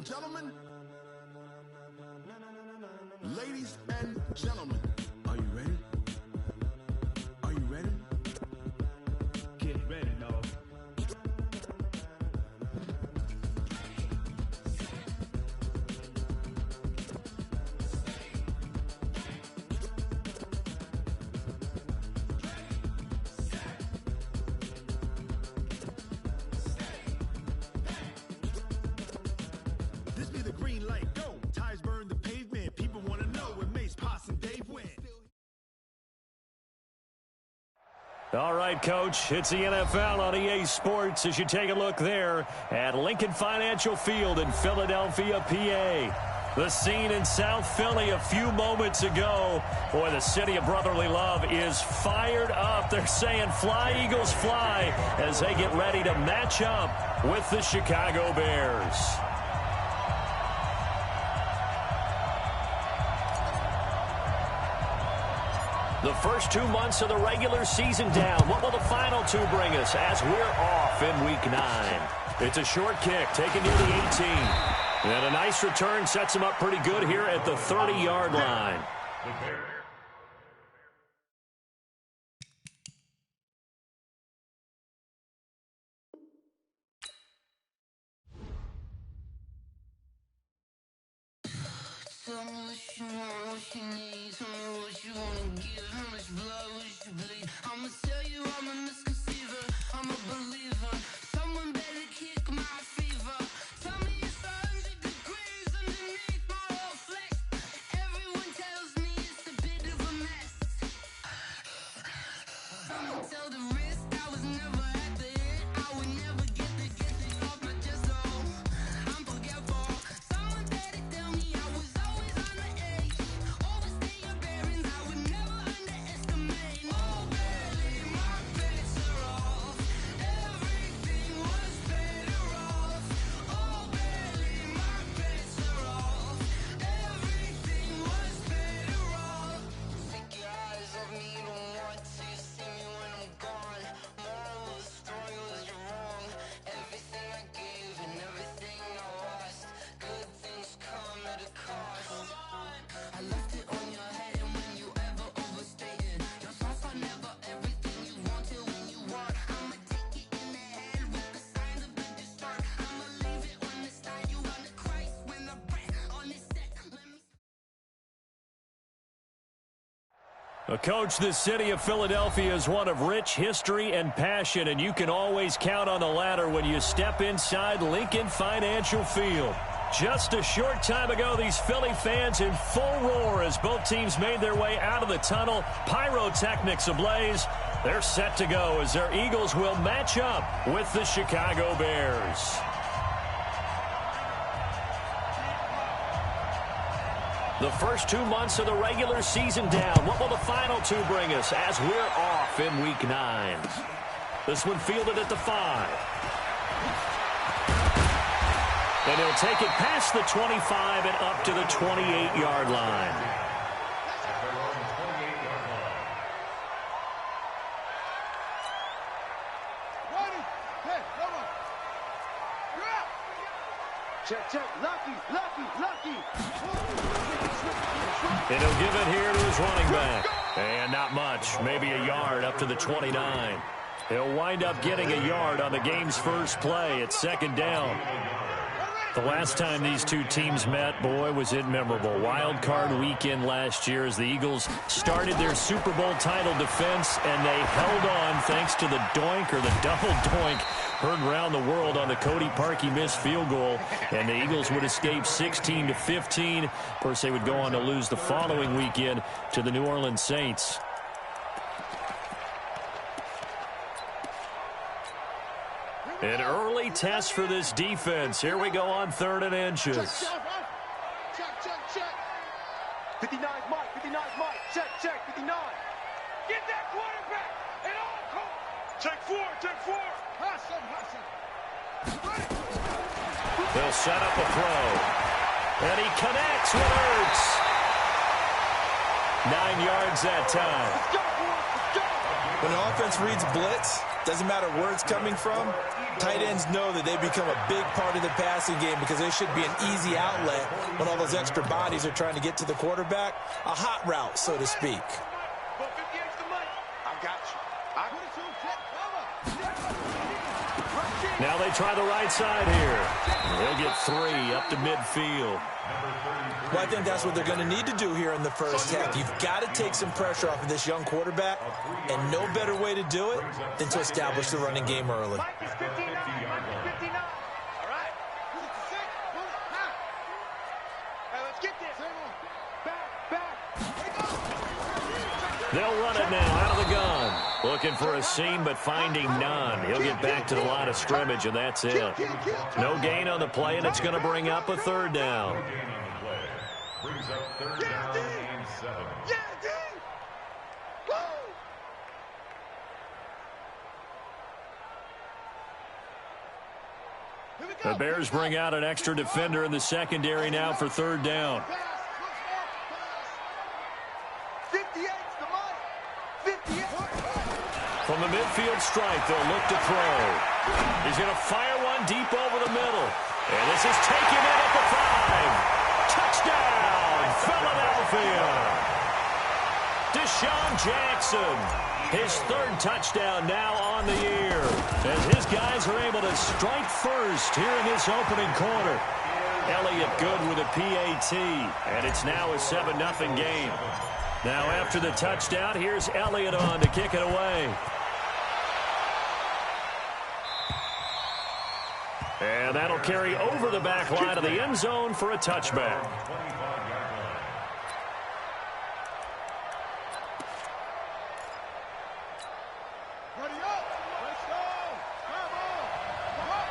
gentlemen, ladies and gentlemen, are you ready? Are you ready? Get ready, dog. This be the green light, go. Tires burn the pavement. People want to know where Mace, Poss, and Dave went. All right, Coach, it's the NFL on EA Sports as you take a look there at Lincoln Financial Field in Philadelphia, PA. The scene in South Philly a few moments ago. Boy, the city of brotherly love is fired up. They're saying fly, Eagles, fly as they get ready to match up with the Chicago Bears. The first 2 months of the regular season down. What will the final two bring us as we're off in Week 9? It's a short kick taken near the 18. And a nice return sets him up pretty good here at the 30-yard line. Tell me what you want, what you need. Tell me what you wanna give. How much blood would you bleed? I'ma tell you I'm a misconceiver. I'm a believer. Someone better kick my fever. Tell me it's 100 degrees underneath my whole flesh. Everyone tells me it's a bit of a mess. Someone tell the risk I was never at the end. I would never get the off my chest. So I'm forgetful. Someone better tell me I was always on the edge. Overstay your bearings, I would never underestimate. Oh, barely, my bets are off. Everything was better off. Oh, barely, my bets are off. Everything was better off. Take your eyes off me, don't want to see me when I'm gone. Moral of the story was you're wrong. Everything I gave and everything I lost. Good things come at a cost. I left it on your head, and when you ever overstay it, your thoughts are never everything you want till when you want. I'ma take it in the head with the signs of the start. I'ma leave it on the side. You on the Christ when the breath on this set. Let me. Coach, the city of Philadelphia is one of rich history and passion, and you can always count on the latter when you step inside Lincoln Financial Field. Just a short time ago, these Philly fans in full roar as both teams made their way out of the tunnel. Pyrotechnics ablaze. They're set to go as their Eagles will match up with the Chicago Bears. The first 2 months of the regular season down. What will the final two bring us as we're off in Week 9? This one fielded at the 5. And he'll take it past the 25 and up to the 28-yard line. Check, check, lucky. And he'll give it here to his running back. And not much, maybe a yard up to the 29. He'll wind up getting a yard on the game's first play at second down. The last time these two teams met, boy, was it memorable. Wild card weekend last year as the Eagles started their Super Bowl title defense, and they held on thanks to the doink or the double doink heard around the world on the Cody Parkey missed field goal, and the Eagles would escape 16-15. Of course, they would go on to lose the following weekend to the New Orleans Saints. An early test for this defense. Here we go on 3rd and inches. Check. 59 Mike. Check, 59. Get that quarterback and all call. Check 4. Hustle. They'll set up a throw. And he connects with Ertz. 9 yards that time. When the offense reads blitz, Doesn't matter where it's coming from. Tight ends know that they become a big part of the passing game because they should be an easy outlet when all those extra bodies are trying to get to the quarterback. A hot route, so to speak. I got you. Now they try the right side here. They'll get 3 up to midfield. Well, I think that's what they're going to need to do here in the first half. You've got to take some pressure off of this young quarterback, and no better way to do it than to establish the running game early. Mike is 59. Mike is 59. All right. Hey, let's get this. Back. They'll run it now out of the gun. Looking for a seam, but finding none. He'll get back to the line of scrimmage, and that's it. No gain on the play, and it's going to bring up a 3rd down. Brings up 3rd down and 7. The Bears bring out an extra defender in the secondary now for 3rd down. 58's the money. 58. From the midfield stripe, they'll look to throw. He's going to fire one deep over the middle. And this is taken in at the 5. Touchdown, Philadelphia. Deshaun Jackson, his 3rd touchdown now on the year, as his guys are able to strike first here in this opening quarter. Elliott good with a PAT, and it's now a 7-0 game. Now after the touchdown, here's Elliott on to kick it away. And that'll carry over the back line of the end zone for a touchback. Ready up. Let's go. Come on.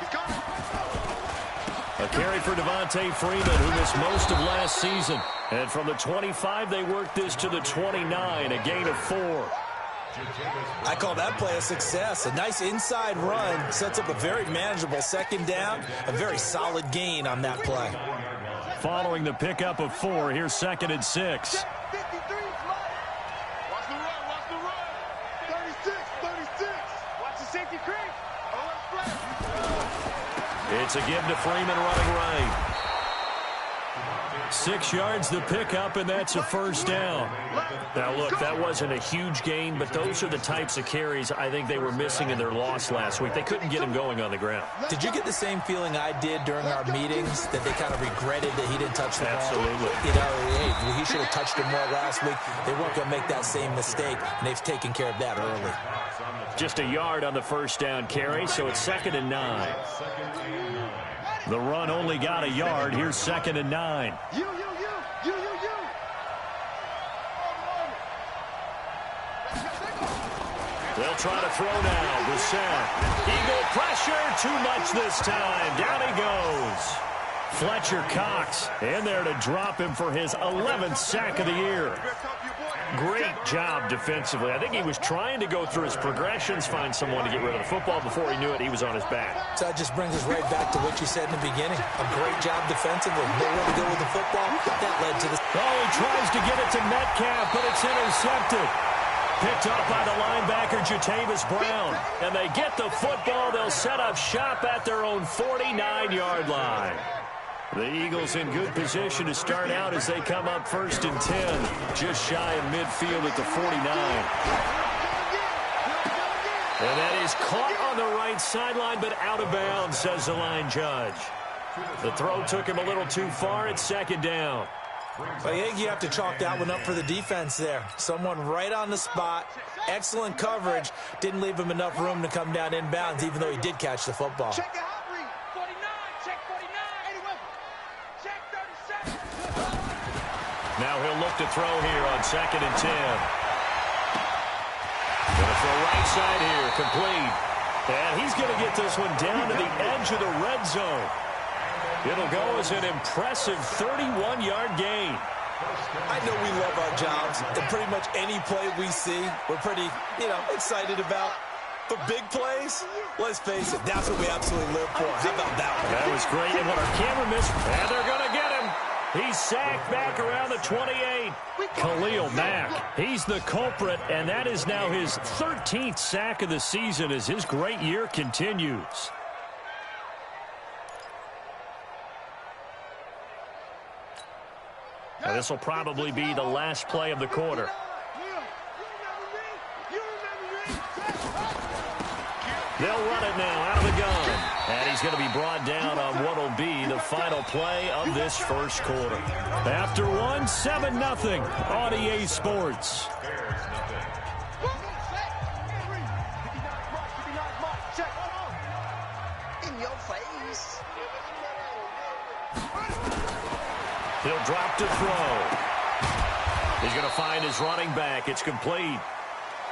He's coming. A carry for Devontae Freeman, who missed most of last season. And from the 25, they worked this to the 29, a gain of 4. I call that play a success. A nice inside run sets up a very manageable 2nd down, a very solid gain on that play. Following the pickup of 4, here's 2nd and 6. 53's mine. Watch the run. Watch the run. 36. Watch the safety creep. Oh, let's play. It's a give to Freeman running right. 6 yards the pickup, and that's a 1st down. Now, look, that wasn't a huge gain, but those are the types of carries I think they were missing in their loss last week. They couldn't get him going on the ground. Did you get the same feeling I did during our meetings, that they kind of regretted that he didn't touch the ball? Absolutely. You know, hey, he should have touched it more last week. They weren't going to make that same mistake, and they've taken care of that early. Just a yard on the 1st down carry, so it's 2nd and 9. The run only got a yard. Here's 2nd and 9. You. They'll try to throw now. Brissett. Eagle pressure. Too much this time. Down he goes. Fletcher Cox in there to drop him for his 11th sack of the year. Great job defensively. I think he was trying to go through his progressions, find someone to get rid of the football. Before he knew it, he was on his back. So that just brings us right back to what you said in the beginning. A great job defensively. Nowhere to go with the football. That led to the... Oh, he tries to get it to Metcalf, but it's intercepted. Picked up by the linebacker, Jatavis Brown. And they get the football. They'll set up shop at their own 49-yard line. The Eagles in good position to start out as they come up 1st and 10. Just shy of midfield at the 49. And that is caught on the right sideline, but out of bounds, says the line judge. The throw took him a little too far. It's 2nd down. I think you have to chalk that one up for the defense there. Someone right on the spot. Excellent coverage. Didn't leave him enough room to come down inbounds, even though he did catch the football. Check the hot read. 49. Check 49. Anyway. Check 37. Now he'll look to throw here on 2nd and 10. Going to throw right side here. Complete. And he's going to get this one down to the edge of the red zone. It'll go as an impressive 31-yard gain. I know we love our jobs, and pretty much any play we see, we're pretty, excited about. But big plays, let's face it, that's what we absolutely live for. How about that one? That was great. And what our camera missed, and they're going to get him. He's sacked back around the 28. Khalil Mack, he's the culprit, and that is now his 13th sack of the season as his great year continues. Now, this will probably be the last play of the quarter. They'll run it now out of the gun. And he's going to be brought down on what will be the final play of this first quarter. After one, 7-0 on EA Sports. In your face. He'll drop to throw. He's going to find his running back. It's complete.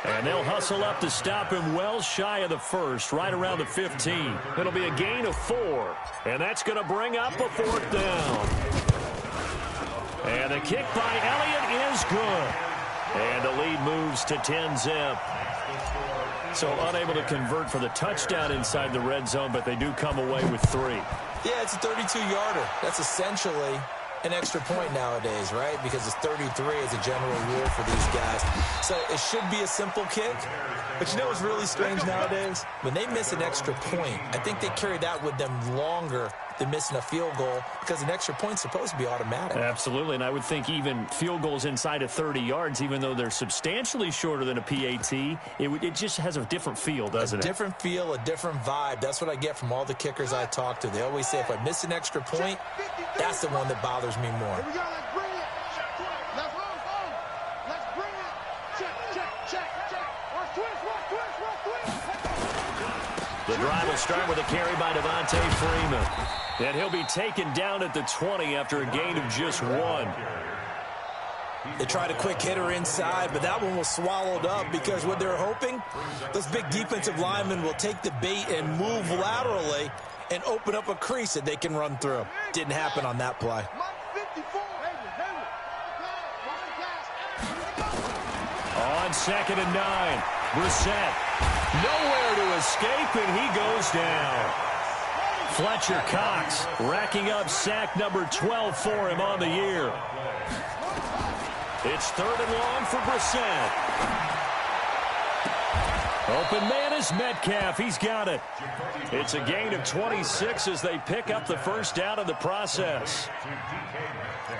And they'll hustle up to stop him well shy of the first, right around the 15. It'll be a gain of 4. And that's going to bring up a 4th down. And the kick by Elliott is good. And the lead moves to 10-zip. So unable to convert for the touchdown inside the red zone, but they do come away with 3. Yeah, it's a 32-yarder. That's essentially an extra point nowadays, right? Because it's 33 as a general rule for these guys. So it should be a simple kick. But you know what's really strange nowadays? When they miss an extra point, I think they carry that with them longer than missing a field goal because an extra point's supposed to be automatic. Absolutely, and I would think even field goals inside of 30 yards, even though they're substantially shorter than a PAT, it just has a different feel, doesn't it? A different feel, a different vibe. That's what I get from all the kickers I talk to. They always say if I miss an extra point, that's the one that bothers me more. Here we go, let's bring it. Let's roll. Let's bring it. Check. Watch twist. The drive will start with a carry by Devontae Freeman. And he'll be taken down at the 20 after a gain of just 1. They tried a quick hitter inside, but that one was swallowed up because what they're hoping, those big defensive linemen will take the bait and move laterally and open up a crease that they can run through. Didn't happen on that play. On 2nd and 9, Brissett. Nowhere to escape, and he goes down. Fletcher Cox racking up sack number 12 for him on the year. It's 3rd and long for Brissett. Open man is Metcalf. He's got it. It's a gain of 26 as they pick up the first down in the process.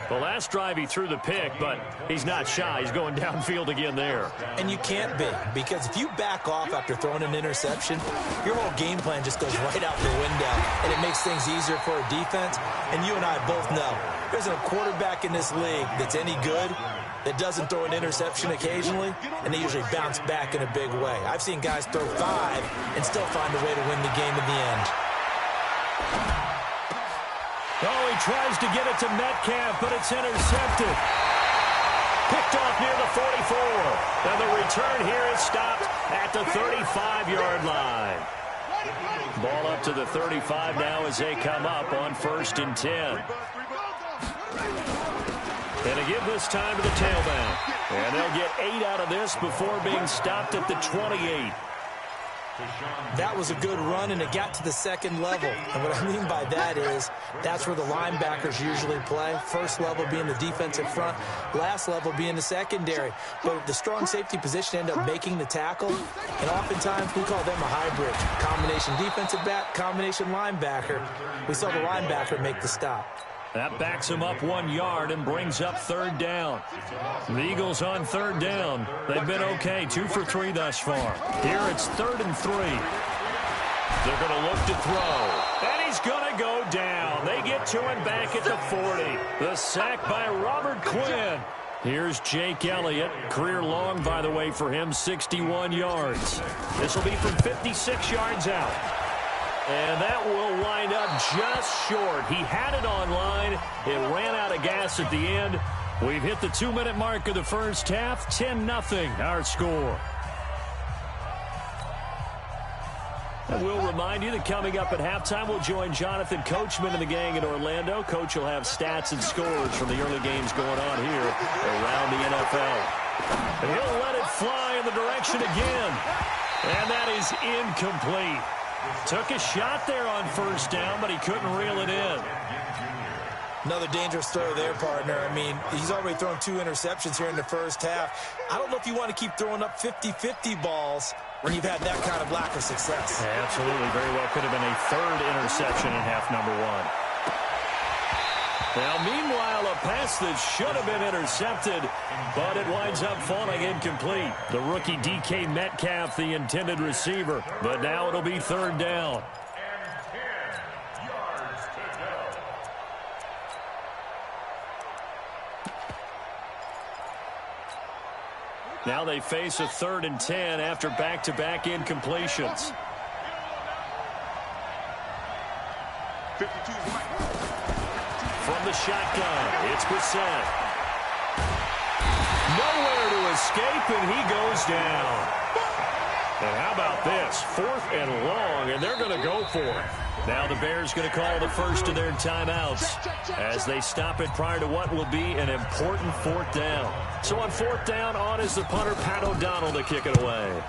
The last drive he threw the pick, but he's not shy. He's going downfield again there. And you can't be, because if you back off after throwing an interception, your whole game plan just goes right out the window, and it makes things easier for a defense. And you and I both know there's a quarterback in this league that's any good that doesn't throw an interception occasionally, and they usually bounce back in a big way. I've seen guys throw 5 and still find a way to win the game in the end. Oh, he tries to get it to Metcalf, but it's intercepted. Picked off near the 44. And the return here is stopped at the 35-yard line. Ball up to the 35 now as they come up on 1st and 10. And they give this time to the tailback. And they'll get 8 out of this before being stopped at the 28. That was a good run, and it got to the 2nd level. And what I mean by that is that's where the linebackers usually play. First level being the defensive front, last level being the secondary. But the strong safety position end up making the tackle, and oftentimes we call them a hybrid. Combination defensive back, combination linebacker. We saw the linebacker make the stop. That backs him up 1 yard and brings up 3rd down. The Eagles on 3rd down. They've been okay, 2 for 3 thus far. Here it's 3rd and 3. They're going to look to throw. And he's going to go down. They get to him back at the 40. The sack by Robert Quinn. Here's Jake Elliott. Career long, by the way, for him, 61 yards. This will be from 56 yards out. And that will wind up just short. He had it on line. It ran out of gas at the end. We've hit the 2-minute mark of the first half. 10-0 our score. And we'll remind you that coming up at halftime, we'll join Jonathan Coachman and the gang in Orlando. Coach will have stats and scores from the early games going on here around the NFL. And he'll let it fly in the direction again. And that is incomplete. Took a shot there on 1st down, but he couldn't reel it in. Another dangerous throw there, partner. I mean, he's already thrown 2 interceptions here in the first half. I don't know if you want to keep throwing up 50-50 balls when you've had that kind of lack of success. Yeah, absolutely. Very well could have been a 3rd interception in half number 1. Now, meanwhile, a pass that should have been intercepted, but it winds up falling incomplete. The rookie DK Metcalf, the intended receiver, but now it'll be 3rd down. Now they face a 3rd and 10 after back-to-back incompletions. 52's right. From the shotgun, it's Brissett. Nowhere to escape, and he goes down. And how about this? 4th and long, and they're going to go for it. Now the Bears going to call the first of their timeouts as they stop it prior to what will be an important 4th down. So on 4th down, on is the punter, Pat O'Donnell, to kick it away.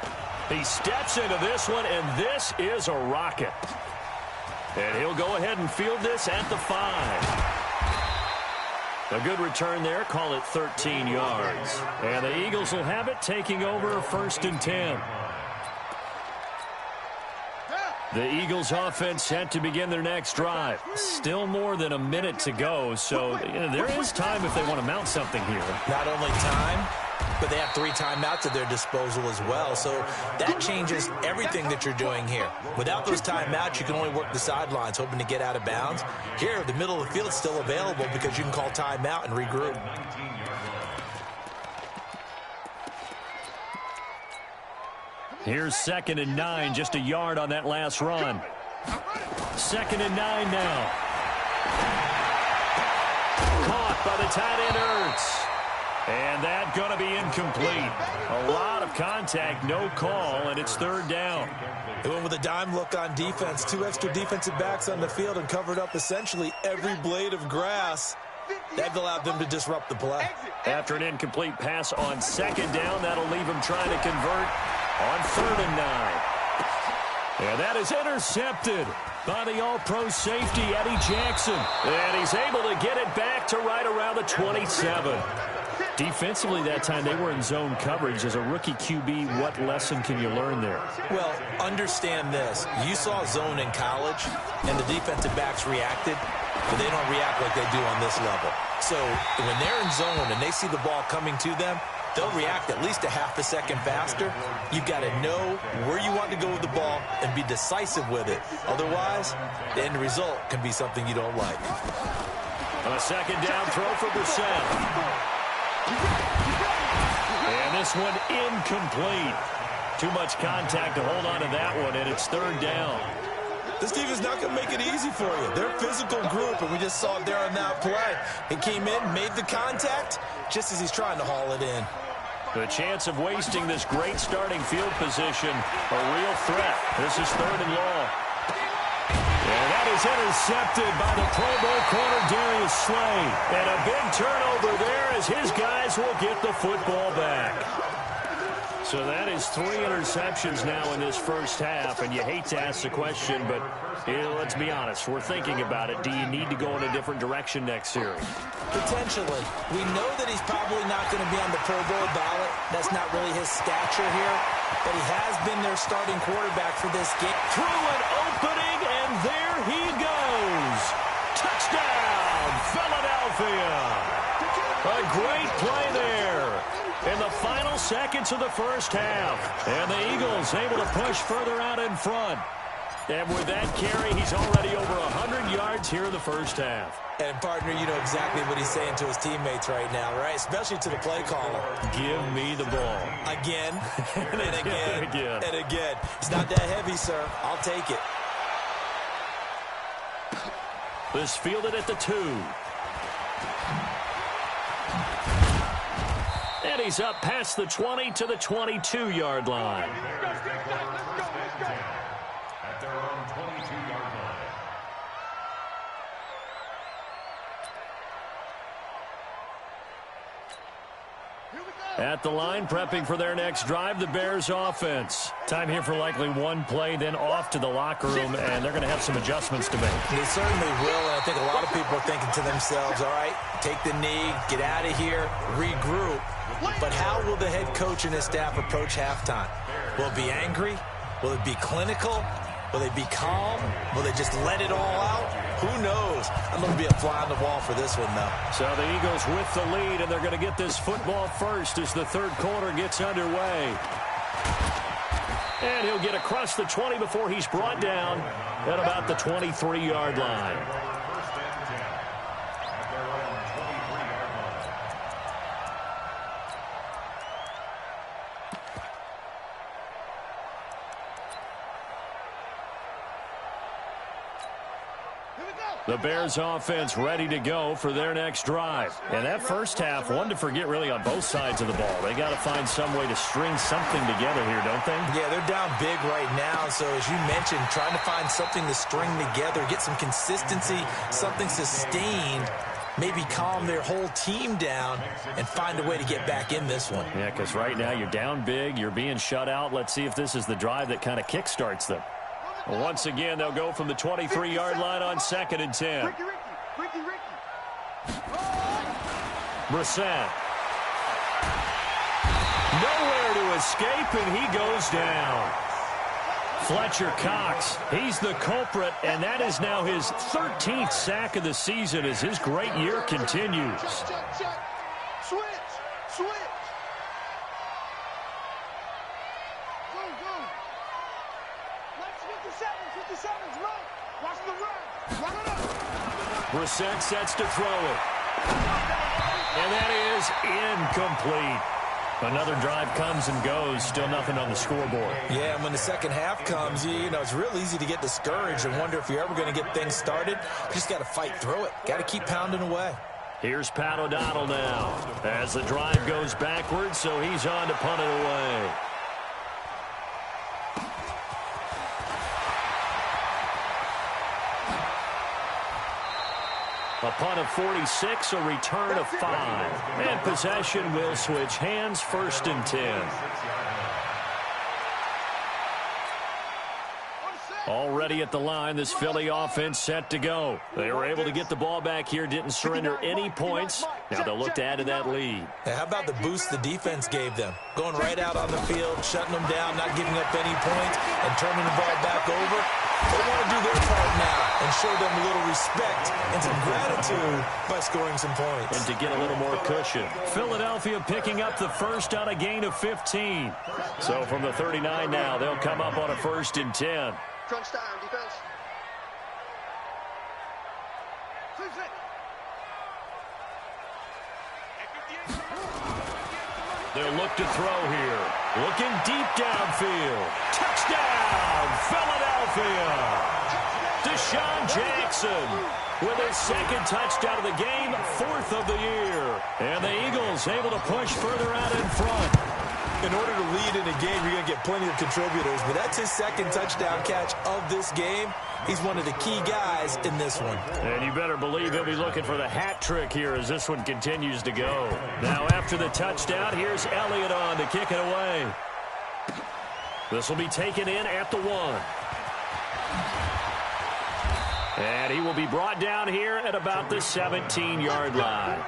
He steps into this one, and this is a rocket. And he'll go ahead and field this at the 5. A good return there. Call it 13 yards. And the Eagles will have it, taking over 1st and 10. The Eagles offense set to begin their next drive. Still more than a minute to go, so there is time if they want to mount something here. Not only time, but they have 3 timeouts at their disposal as well, so that changes everything that you're doing here. Without those timeouts, you can only work the sidelines, hoping to get out of bounds. Here, the middle of the field is still available because you can call timeout and regroup. Here's 2nd and 9, just a yard on that last run. 2nd and 9 now. Caught by the tight end, Ertz. And that going to be incomplete. A lot of contact, no call, and it's 3rd down. They went with a dime look on defense. 2 extra defensive backs on the field and covered up essentially every blade of grass. That allowed them to disrupt the play. After an incomplete pass on 2nd down, that'll leave him trying to convert on 3rd and 9. And that is intercepted by the all-pro safety, Eddie Jackson. And he's able to get it back to right around the 27. Defensively that time, they were in zone coverage. As a rookie QB, what lesson can you learn there? Well, understand this. You saw zone in college, and the defensive backs reacted, but they don't react like they do on this level. So when they're in zone and they see the ball coming to them, they'll react at least a half a second faster. You've got to know where you want to go with the ball and be decisive with it. Otherwise, the end result can be something you don't like. A 2nd down throw for Brissett. And this one incomplete. Too much contact to hold on to that one, and it's 3rd down. This team is not going to make it easy for you. They're a physical group, and we just saw it there on that play. He came in, made the contact, just as he's trying to haul it in. The chance of wasting this great starting field position, a real threat. This is 3rd and long. And that is intercepted by the Pro Bowl corner, Darius Slay. And a big turnover there as his guys will get the football back. So that is 3 interceptions now in this first half, and you hate to ask the question, but let's be honest, we're thinking about it. Do you need to go in a different direction next series? Potentially. We know that he's probably not going to be on the Pro Bowl ballot. That's not really his stature here, but he has been their starting quarterback for this game. Through an opening, and there he goes. Touchdown, Philadelphia. A great play there in the final seconds of the first half. And the Eagles able to push further out in front. And with that carry, he's already over 100 yards here in the first half. And, partner, you know exactly what he's saying to his teammates right now, right? Especially to the play caller. Give me the ball. Again, and again, again. and again. It's not that heavy, sir. I'll take it. This fielded at the 2. And he's up past the 20 to the 22-yard line. At their own 22-yard line. At the line, prepping for their next drive, the Bears offense. Time here for likely one play, then off to the locker room, and they're going to have some adjustments to make. They certainly will, and I think a lot of people are thinking to themselves, all right, take the knee, get out of here, regroup. But how will the head coach and his staff approach halftime? Will it be angry? Will it be clinical? Will they be calm? Will they just let it all out? Who knows? I'm going to be a fly on the wall for this one, though. So the Eagles with the lead, and they're going to get this football first as the third quarter gets underway. And he'll get across the 20 before he's brought down at about the 23-yard line. The Bears offense ready to go for their next drive. And that first half, one to forget really on both sides of the ball. They got to find some way to string something together here, don't they? Yeah, they're down big right now. So as you mentioned, trying to find something to string together, get some consistency, something sustained, maybe calm their whole team down and find a way to get back in this one. Yeah, because right now you're down big, you're being shut out. Let's see if this is the drive that kind of kickstarts them. Once again, they'll go from the 23-yard line on 2nd and 10. Brissett. Nowhere to escape, and he goes down. Fletcher Cox, he's the culprit, and that is now his 13th sack of the season as his great year continues. Switch. Go. Let's 57's run. Watch the run. Run it up. Brissett sets to throw it. And that is incomplete. Another drive comes and goes. Still nothing on the scoreboard. Yeah, and when the second half comes, you know, it's real easy to get discouraged and wonder if you're ever going to get things started. You just got to fight through it. Got to keep pounding away. Here's Pat O'Donnell now as the drive goes backwards, so he's on to punt it away. A punt of 46, a return of 5. And possession will switch hands, 1st and 10. Already at the line, this Philly offense set to go. They were able to get the ball back here, didn't surrender any points. Now they'll look to add to that lead. Now, how about the boost the defense gave them? Going right out on the field, shutting them down, not giving up any points, and turning the ball back over. They want to do their part now and show them a little respect and some gratitude by scoring some points. And to get a little more cushion. Philadelphia picking up the first on a gain of 15. So from the 39 now, they'll come up on a 1st and 10. Crunch time, defense. They'll look to throw here. Looking deep downfield. Touchdown, Philadelphia. Deshaun Jackson with his 2nd touchdown of the game, 4th of the year. And the Eagles able to push further out in front. In order to lead in a game, you're going to get plenty of contributors, but that's his 2nd touchdown catch of this game. He's one of the key guys in this one. And you better believe he'll be looking for the hat trick here as this one continues to go. Now after the touchdown, here's Elliott on to kick it away. This will be taken in at the 1. And he will be brought down here at about the 17-yard line.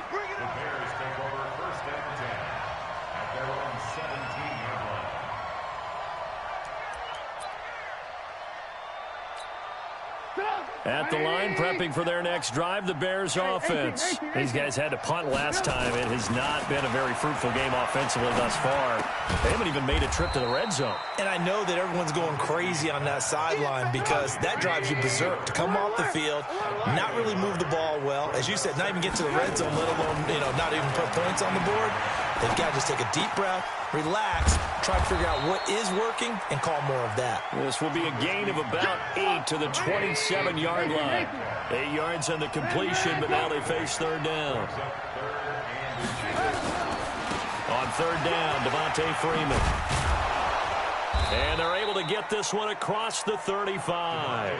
At the line, prepping for their next drive, the Bears offense. These guys had to punt last time. It has not been a very fruitful game offensively thus far. They haven't even made a trip to the red zone. And I know that everyone's going crazy on that sideline because that drives you berserk. To come off the field, not really move the ball well. As you said, not even get to the red zone, let alone, not even put points on the board. They've got to just take a deep breath, relax, try to figure out what is working, and call more of that. This will be a gain of about 8 to the 27-yard line. 8 yards on the completion, but now they face 3rd down. On 3rd down, Devontae Freeman. And they're able to get this one across the 35.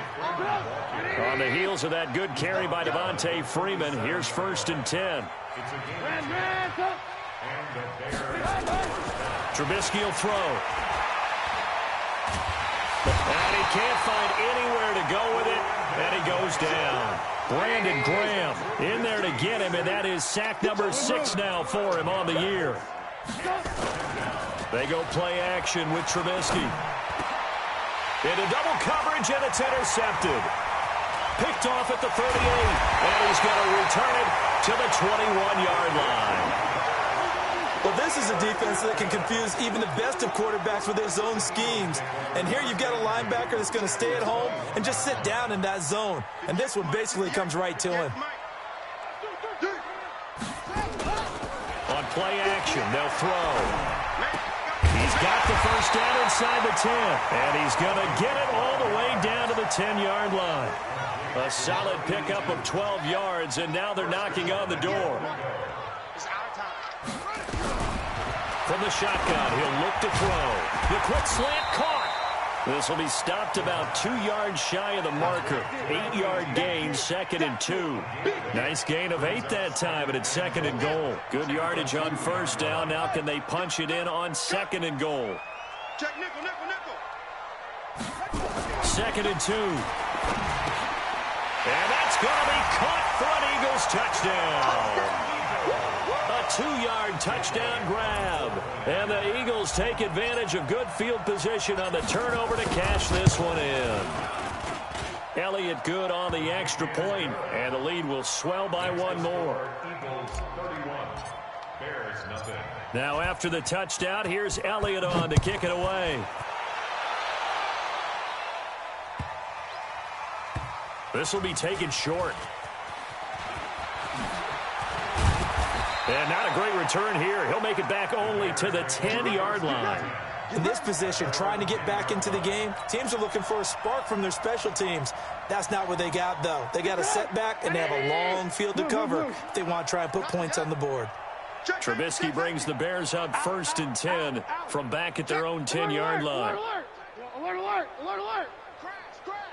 On the heels of that good carry by Devontae Freeman, here's 1st and 10. And the Bears Trubisky will throw. And he can't find anywhere to go with it, and he goes down. Brandon Graham in there to get him, and that is sack number 6 now for him on the year. They go play action with Trubisky. Into double coverage, and it's intercepted. Picked off at the 38, and he's going to return it to the 21-yard line. Well, this is a defense that can confuse even the best of quarterbacks with their zone schemes. And here you've got a linebacker that's going to stay at home and just sit down in that zone. And this one basically comes right to him. On play action, they'll throw. He's got the first down inside the 10, and he's going to get it all the way down to the 10-yard line. A solid pickup of 12 yards, and now they're knocking on the door. From the shotgun, he'll look to throw. The quick slant caught. This will be stopped about 2 yards shy of the marker. 8-yard gain, 2nd and 2. Nice gain of 8 that time, and it's 2nd and goal. Good yardage on first down. Now can they punch it in on 2nd and goal? Check nickel, nickel, nickel. 2nd and 2. And that's going to be caught for an Eagles touchdown. A 2-yard touchdown grab. And the Eagles take advantage of good field position on the turnover to cash this one in. Elliott good on the extra point, and the lead will swell by 1 more. Eagles 31, Bears nothing. Now after the touchdown, here's Elliott on to kick it away. This will be taken short. And not a great return here. He'll make it back only to the 10-yard line. In this position, trying to get back into the game, teams are looking for a spark from their special teams. That's not what they got, though. They got a setback, and they have a long field to cover if they want to try and put points on the board. Trubisky brings the Bears up 1st and 10 from back at their own 10-yard line. Alert, alert, alert, alert, alert. Crash, crash.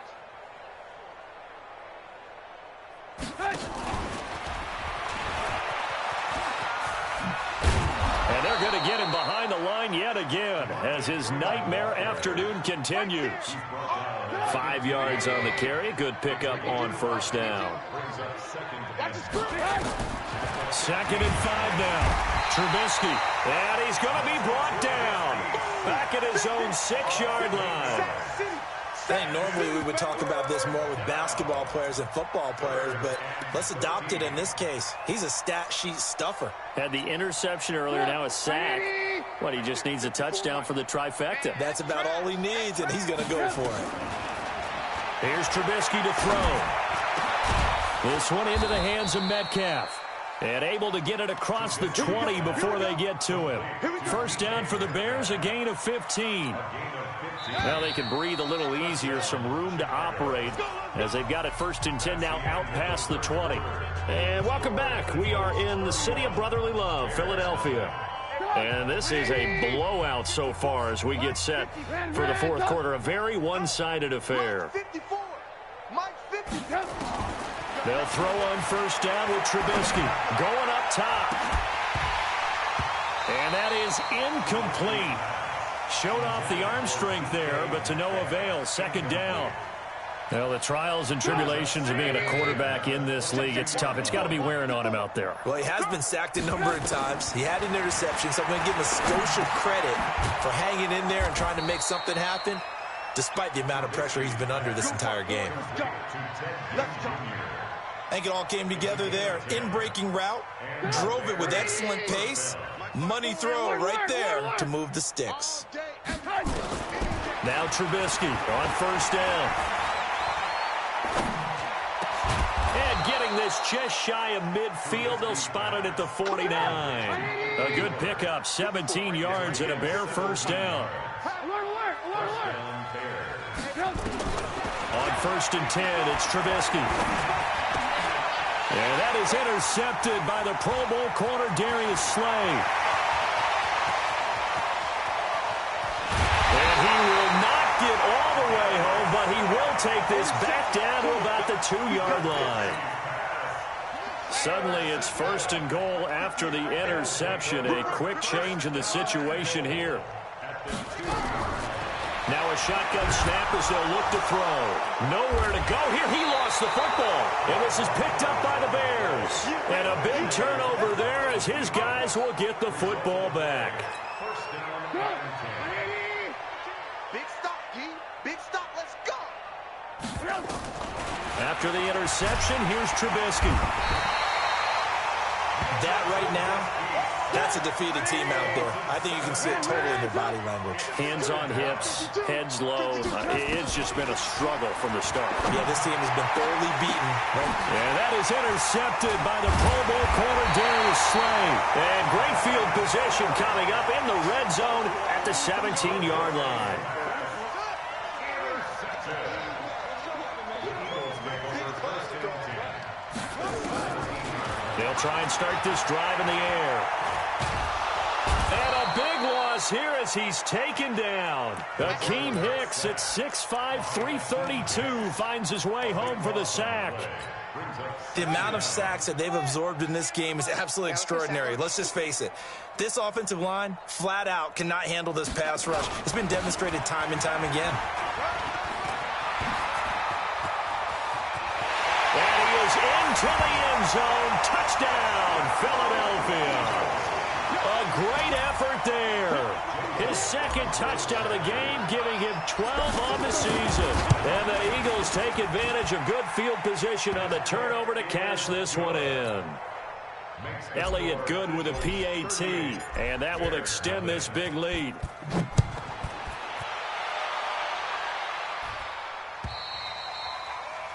And they're going to get him behind the line yet again as his nightmare afternoon continues. 5 yards on the carry. Good pickup on first down. 2nd and 5 now. Trubisky. And he's going to be brought down. Back at his own 6-yard line. I think normally we would talk about this more with basketball players and football players, but let's adopt it in this case. He's a stat sheet stuffer. Had the interception earlier, now a sack. What, he just needs a touchdown for the trifecta. That's about all he needs, and he's going to go for it. Here's Trubisky to throw. This one into the hands of Metcalf. And able to get it across the 20 before they get to him. First down for the Bears, a gain of 15. Now they can breathe a little easier, some room to operate as they've got it 1st and 10 now out past the 20. And welcome back. We are in the city of brotherly love, Philadelphia. And this is a blowout so far as we get set for the 4th quarter. A very one-sided affair. They'll throw on first down with Trubisky going up top. And that is incomplete. Showed off the arm strength there, but to no avail. 2nd down. Well, the trials and tribulations of being a quarterback in this league, it's tough. It's got to be wearing on him out there. Well, he has been sacked a number of times. He had an interception, so I'm going to give him a skosh of credit for hanging in there and trying to make something happen, despite the amount of pressure he's been under this entire game. I think it all came together there. In-breaking route, drove it with excellent pace. Money throw right there to move the sticks. Now Trubisky on first down. And getting this just shy of midfield, they'll spot it at the 49. A good pickup, 17 yards and a Bear first down. On 1st and 10, it's Trubisky. And that is intercepted by the Pro Bowl corner, Darius Slay. And he will not get all the way home, but he will take this back down to about the 2-yard line. Suddenly it's 1st and goal after the interception. A quick change in the situation here. Now a shotgun snap as they'll look to throw. Nowhere to go here. He lost the football. And this is picked up by the Bears. And a big turnover there as his guys will get the football back. Big stop, G. Big stop. Let's go. After the interception, here's Trubisky. That right now, that's a defeated team out there. I think you can see it totally in their body language. Hands on hips, heads low. It's just been a struggle from the start. Yeah, this team has been thoroughly beaten. And that is intercepted by the Pro Bowl corner Darius Slay. And great field position coming up in the red zone at the 17-yard line. They'll try and start this drive in the air. And a big loss here as he's taken down. Akeem Hicks at 6'5", 332 finds his way home for the sack. The amount of sacks that they've absorbed in this game is absolutely extraordinary. Let's just face it. This offensive line, flat out, cannot handle this pass rush. It's been demonstrated time and time again. And he is into the end zone. Touchdown, Philadelphia. A great effort there. His second touchdown of the game, giving him 12 on the season. And the Eagles take advantage of good field position on the turnover to cash this one in. Elliott Good with a PAT, and that will extend this big lead.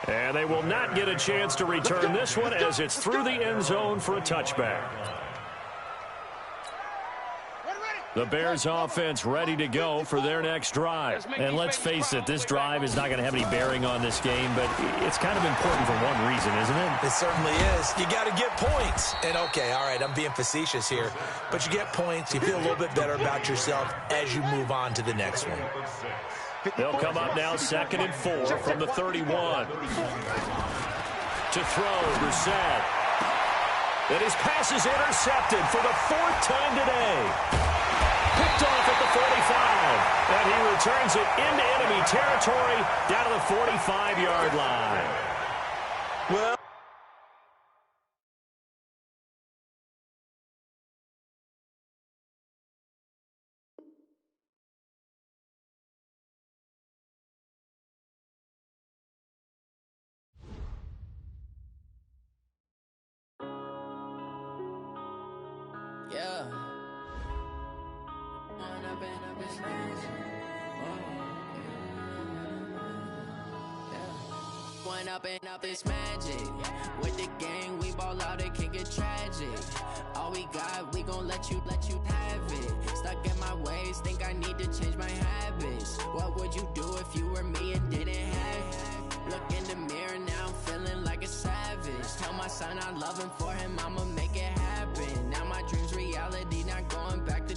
And they will not get a chance to return this one as it's through the end zone for a touchback. The Bears offense ready to go for their next drive. And let's face it, this drive is not going to have any bearing on this game, but it's kind of important for one reason, isn't it? It certainly is. You got to get points. And, okay, all right, I'm being facetious here, but you get points. You feel a little bit better about yourself as you move on to the next one. They'll come up now 2nd and 4 from the 31. To throw, Brissett. And his pass is intercepted for the 4th time today. Picked off at the 45. And he returns it into enemy territory down to the 45-yard line. Well, yeah. Going up and up is magic. With the gang, we ball out, it can get tragic. All we got, we gon' let you have it. Stuck in my ways, think I need to change my habits. What would you do if you were me and didn't have it? Look in the mirror, now I'm feeling like a savage. Tell my son I love him, for him I'ma make it happen. Now my dream's reality, not going back to.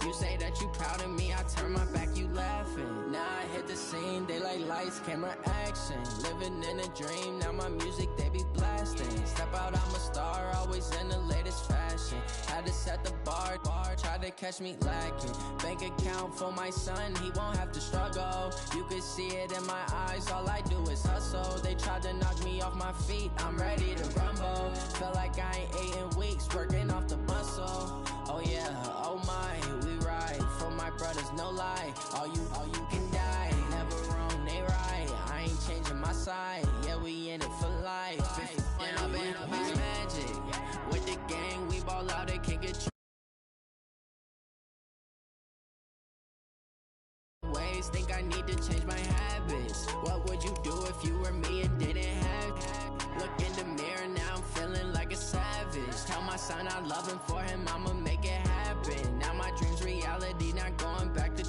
You say that you proud of me, I turn my back, you laughing. Now I hit the scene, they like lights, camera, action. Living in a dream, now my music, they be blasting. Step out, I'm a star, always in the latest fashion. Had to set the bar, try to catch me lacking. Bank account for my son, he won't have to struggle. You can see it in my eyes, all I do is hustle. They tried to knock me off my feet, I'm ready to rumble. Felt like I ain't ate in weeks, working off the muscle. Oh yeah, oh my, we ride for my brothers, no lie. All you can die, never wrong, they right. I ain't changing my side, yeah, we in it for life. And I've been up is magic. With the gang, we ball out, it can't get ways, think I need to change my habits. What would you do if you were me and didn't have? Look in the mirror, now I'm feeling like a savage. Tell my son I love him, for him I'ma make it happen. Now my dream's reality, not going back to.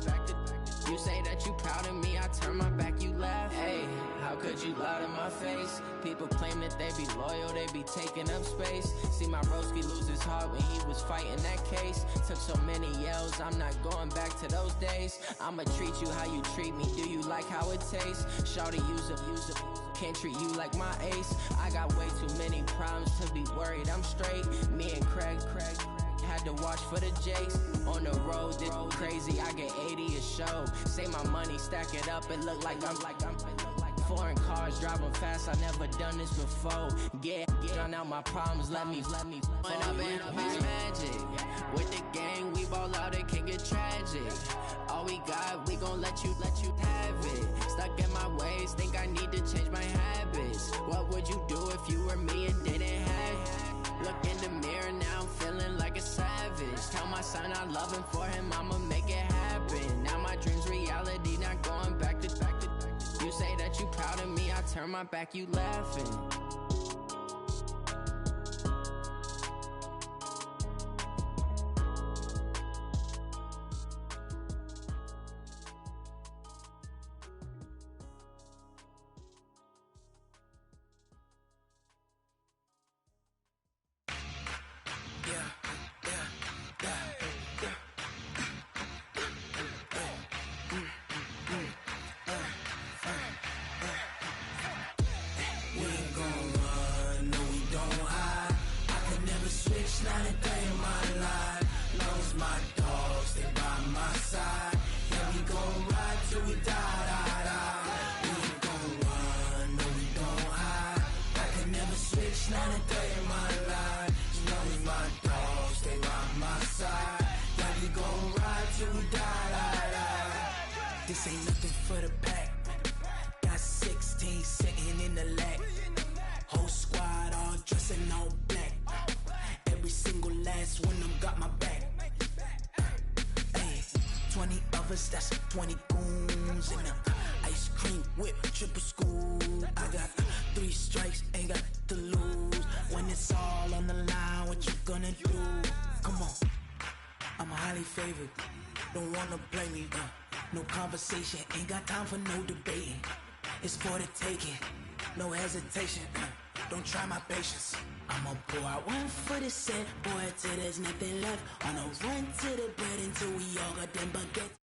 You say that you proud of me, I turn my back, you laugh. Hey, how could you lie to my face? People claim that they be loyal, they be taking up space. See my broski lose his heart when he was fighting that case. Took so many yells, I'm not going back to those days. I'ma treat you how you treat me, do you like how it tastes? Shawty, use it. can't treat you like my ace. I got way too many problems to be worried. I'm straight. Me and Craig had to watch for the Jakes. On the road, this crazy. I get 80 a show. Say my money, stack it up. It look like I'm foreign cars driving fast. I never done this before. Get drown out my problems. Let me. When up in a bitch magic. With the gang, we ball out. It can get tragic. All we got, we gon' let you have it. Stuck in my ways, think I need to change my habits. What would you do if you were me and didn't have it? Look in the mirror, now I'm feeling like a savage. Tell my son I love him, for him I'ma make it happen. Now my dream's reality, not going back to. You say that you proud of me, I turn my back, you laughing. This ain't nothing for the pack. Got 16 sitting in the lap. Whole squad all dressing all black. Every single last one of them got my back. Hey, 20 of us, that's 20 goons in the ice cream whip, triple school. I got 3 strikes, ain't got to lose. When it's all on the line, what you gonna do? Come on, I'm highly favored. Don't wanna blame me, no conversation, ain't got time for no debating. It's for the taking, no hesitation. Don't try my patience. I'ma pour out one for the set, boy, till there's nothing left. On a run to the bread until we all got them baguettes.